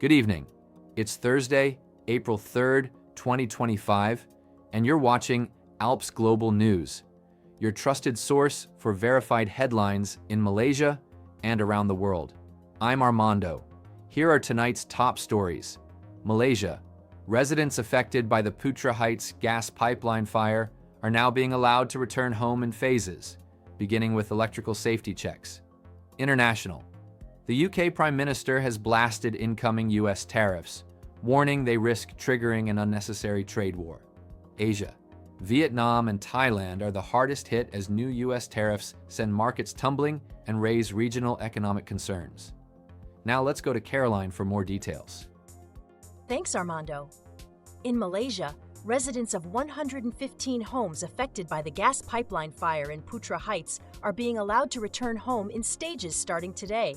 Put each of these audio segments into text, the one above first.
Good evening. It's Thursday, April 3rd, 2025, and you're watching Alps Global News, your trusted source for verified headlines in Malaysia and around the world. I'm Armando. Here are tonight's top stories. Malaysia. Residents affected by the Putra Heights gas pipeline fire are now being allowed to return home in phases, beginning with electrical safety checks. International. The UK Prime Minister has blasted incoming US tariffs, warning they risk triggering an unnecessary trade war. Asia. Vietnam and Thailand are the hardest hit as new US tariffs send markets tumbling and raise regional economic concerns. Now let's go to Caroline for more details. Thanks, Armando. In Malaysia, residents of 115 homes affected by the gas pipeline fire in Putra Heights are being allowed to return home in stages starting today.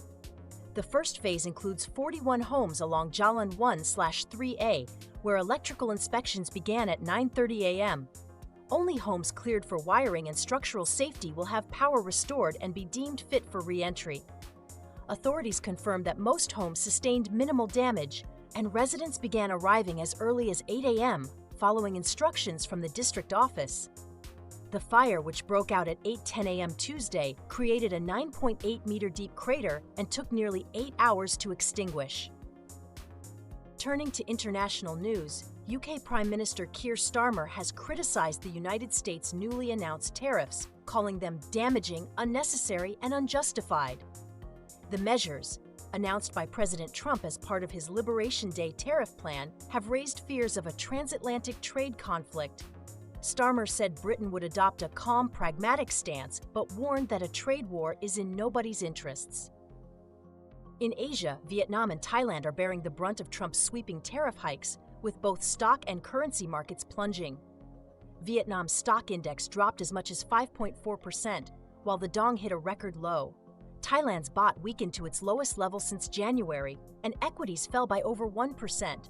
The first phase includes 41 homes along Jalan 1/3A, where electrical inspections began at 9:30 a.m. Only homes cleared for wiring and structural safety will have power restored and be deemed fit for re-entry. Authorities confirmed that most homes sustained minimal damage, and residents began arriving as early as 8 a.m., following instructions from the district office. The fire, which broke out at 8:10 a.m. Tuesday, created a 9.8-meter deep crater and took nearly 8 hours to extinguish. Turning to international news, UK Prime Minister Keir Starmer has criticized the United States' newly announced tariffs, calling them damaging, unnecessary, and unjustified. The measures, announced by President Trump as part of his Liberation Day tariff plan, have raised fears of a transatlantic trade conflict. Starmer said Britain would adopt a calm, pragmatic stance, but warned that a trade war is in nobody's interests. In Asia, Vietnam and Thailand are bearing the brunt of Trump's sweeping tariff hikes, with both stock and currency markets plunging. Vietnam's stock index dropped as much as 5.4%, while the dong hit a record low. Thailand's baht weakened to its lowest level since January, and equities fell by over 1%.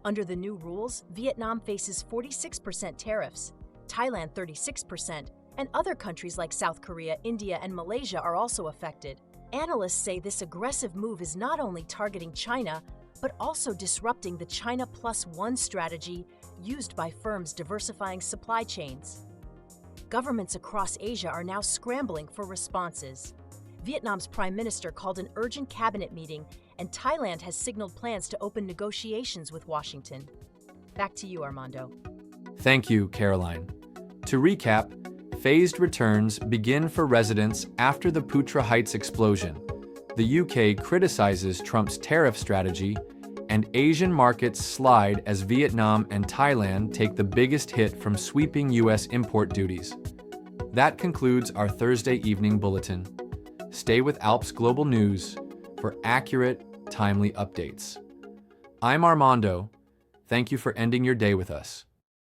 Under the new rules, Vietnam faces 46% tariffs, Thailand 36%, and other countries like South Korea, India, and Malaysia are also affected. Analysts say this aggressive move is not only targeting China, but also disrupting the China Plus One strategy used by firms diversifying supply chains. Governments across Asia are now scrambling for responses. Vietnam's Prime Minister called an urgent cabinet meeting, and Thailand has signaled plans to open negotiations with Washington. Back to you, Armando. Thank you, Caroline. To recap, phased returns begin for residents after the Putra Heights explosion. The UK criticizes Trump's tariff strategy, and Asian markets slide as Vietnam and Thailand take the biggest hit from sweeping US import duties. That concludes our Thursday evening bulletin. Stay with Alps Global News for accurate, timely updates. I'm Armando. Thank you for ending your day with us.